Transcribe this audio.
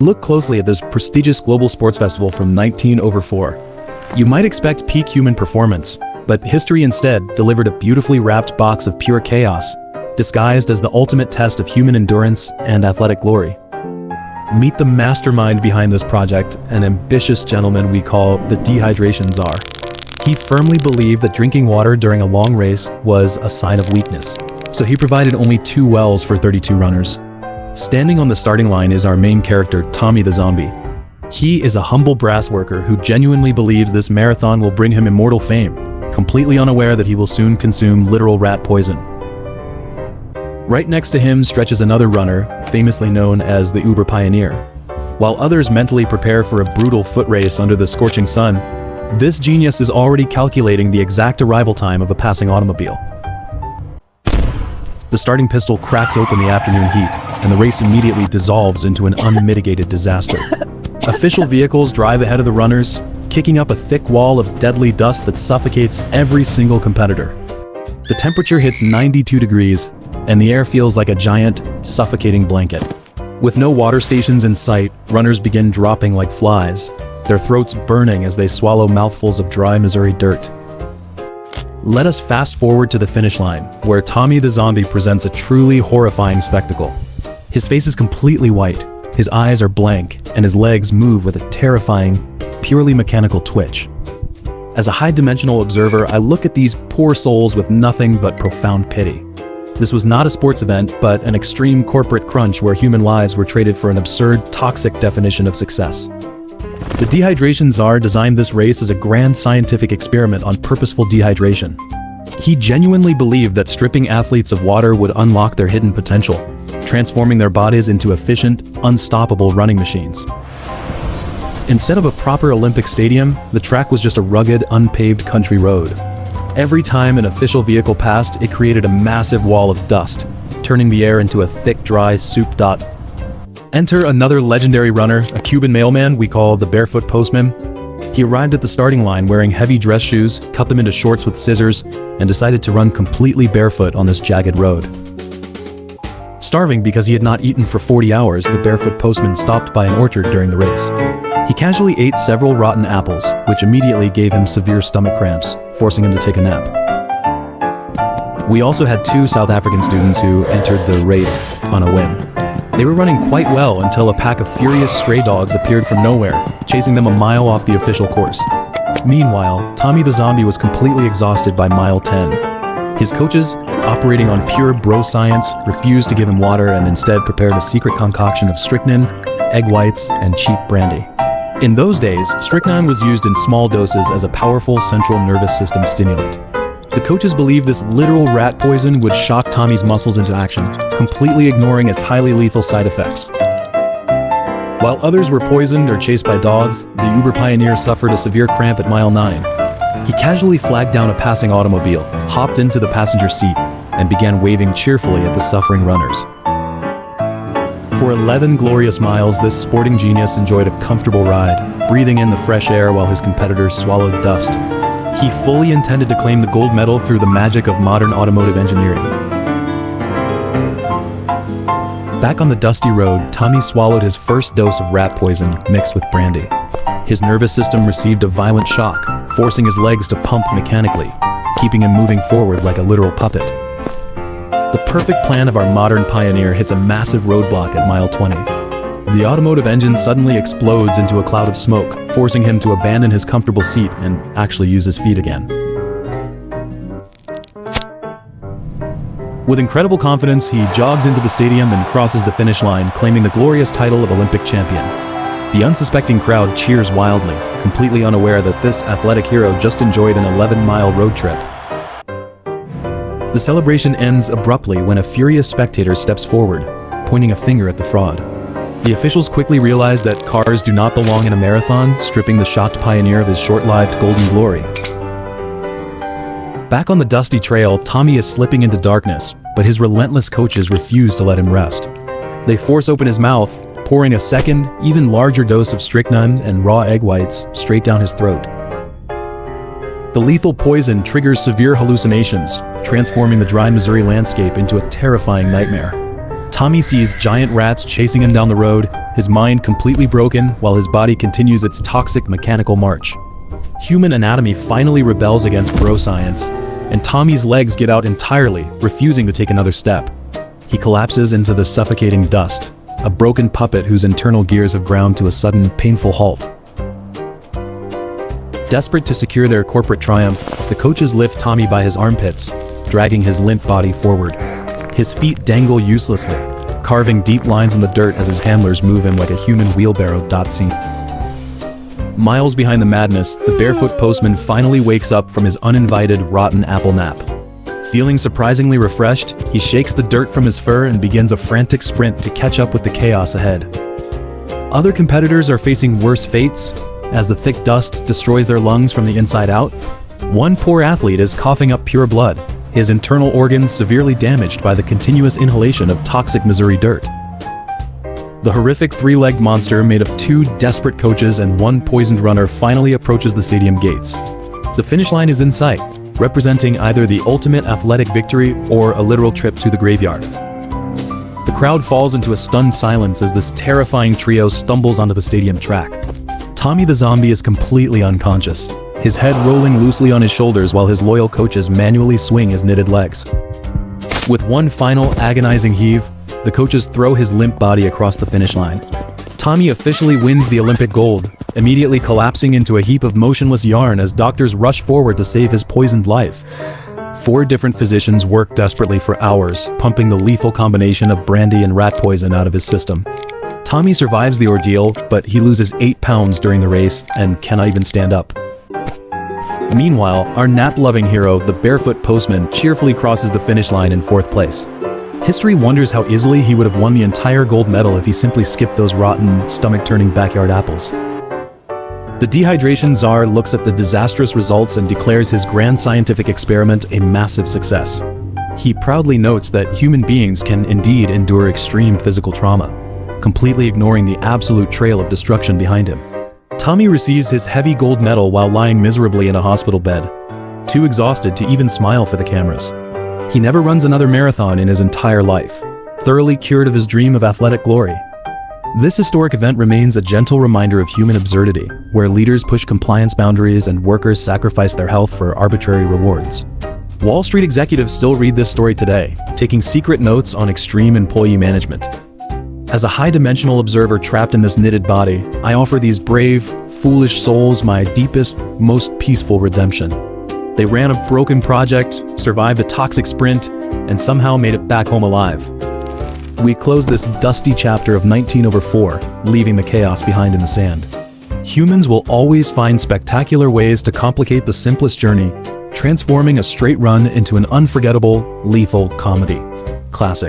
Look closely at this prestigious global sports festival from 1904. You might expect peak human performance, but history instead delivered a beautifully wrapped box of pure chaos, disguised as the ultimate test of human endurance and athletic glory. Meet the mastermind behind this project, an ambitious gentleman we call the dehydration czar. He firmly believed that drinking water during a long race was a sign of weakness, so he provided only 2 wells for 32 runners. Standing on the starting line is our main character, Tommy the Zombie. He is a humble brass worker who genuinely believes this marathon will bring him immortal fame, completely unaware that he will soon consume literal rat poison. Right next to him stretches another runner, famously known as the Uber Pioneer. While others mentally prepare for a brutal foot race under the scorching sun, this genius is already calculating the exact arrival time of a passing automobile. The starting pistol cracks open the afternoon heat, and the race immediately dissolves into an unmitigated disaster. Official vehicles drive ahead of the runners, kicking up a thick wall of deadly dust that suffocates every single competitor. The temperature hits 92 degrees, and the air feels like a giant, suffocating blanket. With no water stations in sight, runners begin dropping like flies, their throats burning as they swallow mouthfuls of dry Missouri dirt. Let us fast forward to the finish line, where Tommy the Zombie presents a truly horrifying spectacle. His face is completely white, his eyes are blank, and his legs move with a terrifying, purely mechanical twitch. As a high-dimensional observer, I look at these poor souls with nothing but profound pity. This was not a sports event, but an extreme corporate crunch where human lives were traded for an absurd, toxic definition of success. The dehydration czar designed this race as a grand scientific experiment on purposeful dehydration. He genuinely believed that stripping athletes of water would unlock their hidden potential, transforming their bodies into efficient, unstoppable running machines. Instead of a proper Olympic stadium, the track was just a rugged, unpaved country road. Every time an official vehicle passed, it created a massive wall of dust, turning the air into a thick, dry soup dot. Enter another legendary runner, a Cuban mailman we call the Barefoot Postman. He arrived at the starting line wearing heavy dress shoes, cut them into shorts with scissors, and decided to run completely barefoot on this jagged road. Starving because he had not eaten for 40 hours, the Barefoot Postman stopped by an orchard during the race. He casually ate several rotten apples, which immediately gave him severe stomach cramps, forcing him to take a nap. We also had 2 South African students who entered the race on a whim. They were running quite well until a pack of furious stray dogs appeared from nowhere, chasing them a mile off the official course. Meanwhile, Tommy the Zombie was completely exhausted by mile 10. His coaches, operating on pure bro science, refused to give him water and instead prepared a secret concoction of strychnine, egg whites, and cheap brandy. In those days, strychnine was used in small doses as a powerful central nervous system stimulant. The coaches believed this literal rat poison would shock Tommy's muscles into action, completely ignoring its highly lethal side effects. While others were poisoned or chased by dogs, the Uber Pioneer suffered a severe cramp at mile 9. He casually flagged down a passing automobile, hopped into the passenger seat, and began waving cheerfully at the suffering runners. For 11 glorious miles, this sporting genius enjoyed a comfortable ride, breathing in the fresh air while his competitors swallowed dust. He fully intended to claim the gold medal through the magic of modern automotive engineering. Back on the dusty road, Tommy swallowed his first dose of rat poison mixed with brandy. His nervous system received a violent shock, forcing his legs to pump mechanically, keeping him moving forward like a literal puppet. The perfect plan of our modern pioneer hits a massive roadblock at mile 20. The automotive engine suddenly explodes into a cloud of smoke, forcing him to abandon his comfortable seat and actually use his feet again. With incredible confidence, he jogs into the stadium and crosses the finish line, claiming the glorious title of Olympic champion. The unsuspecting crowd cheers wildly, completely unaware that this athletic hero just enjoyed an 11-mile road trip. The celebration ends abruptly when a furious spectator steps forward, pointing a finger at the fraud. The officials quickly realize that cars do not belong in a marathon, stripping the shocked pioneer of his short-lived golden glory. Back on the dusty trail, Tommy is slipping into darkness, but his relentless coaches refuse to let him rest. They force open his mouth, pouring a second, even larger dose of strychnine and raw egg whites straight down his throat. The lethal poison triggers severe hallucinations, transforming the dry Missouri landscape into a terrifying nightmare. Tommy sees giant rats chasing him down the road, his mind completely broken while his body continues its toxic mechanical march. Human anatomy finally rebels against bro science, and Tommy's legs get out entirely, refusing to take another step. He collapses into the suffocating dust, a broken puppet whose internal gears have ground to a sudden, painful halt. Desperate to secure their corporate triumph, the coaches lift Tommy by his armpits, dragging his limp body forward. His feet dangle uselessly, carving deep lines in the dirt as his handlers move him like a human wheelbarrow. Scene. Miles behind the madness, the barefoot postman finally wakes up from his uninvited, rotten apple nap. Feeling surprisingly refreshed, he shakes the dirt from his fur and begins a frantic sprint to catch up with the chaos ahead. Other competitors are facing worse fates, as the thick dust destroys their lungs from the inside out. One poor athlete is coughing up pure blood, his internal organs severely damaged by the continuous inhalation of toxic Missouri dirt. The horrific three-legged monster made of two desperate coaches and one poisoned runner finally approaches the stadium gates. The finish line is in sight, representing either the ultimate athletic victory or a literal trip to the graveyard. The crowd falls into a stunned silence as this terrifying trio stumbles onto the stadium track. Tommy the zombie is completely unconscious, his head rolling loosely on his shoulders while his loyal coaches manually swing his knitted legs. With one final agonizing heave, the coaches throw his limp body across the finish line. Tommy officially wins the Olympic gold, immediately collapsing into a heap of motionless yarn as doctors rush forward to save his poisoned life. 4 different physicians work desperately for hours, pumping the lethal combination of brandy and rat poison out of his system. Tommy survives the ordeal, but he loses 8 pounds during the race and cannot even stand up. Meanwhile, our nap-loving hero, the barefoot postman, cheerfully crosses the finish line in 4th place. History wonders how easily he would have won the entire gold medal if he simply skipped those rotten, stomach-turning backyard apples. The dehydration czar looks at the disastrous results and declares his grand scientific experiment a massive success. He proudly notes that human beings can indeed endure extreme physical trauma, completely ignoring the absolute trail of destruction behind him. Tommy receives his heavy gold medal while lying miserably in a hospital bed, too exhausted to even smile for the cameras. He never runs another marathon in his entire life, thoroughly cured of his dream of athletic glory. This historic event remains a gentle reminder of human absurdity, where leaders push compliance boundaries and workers sacrifice their health for arbitrary rewards. Wall Street executives still read this story today, taking secret notes on extreme employee management. As a high-dimensional observer trapped in this knitted body, I offer these brave, foolish souls my deepest, most peaceful redemption. They ran a broken project, survived a toxic sprint, and somehow made it back home alive. We close this dusty chapter of 19/4, leaving the chaos behind in the sand. Humans will always find spectacular ways to complicate the simplest journey, transforming a straight run into an unforgettable, lethal comedy. Classic.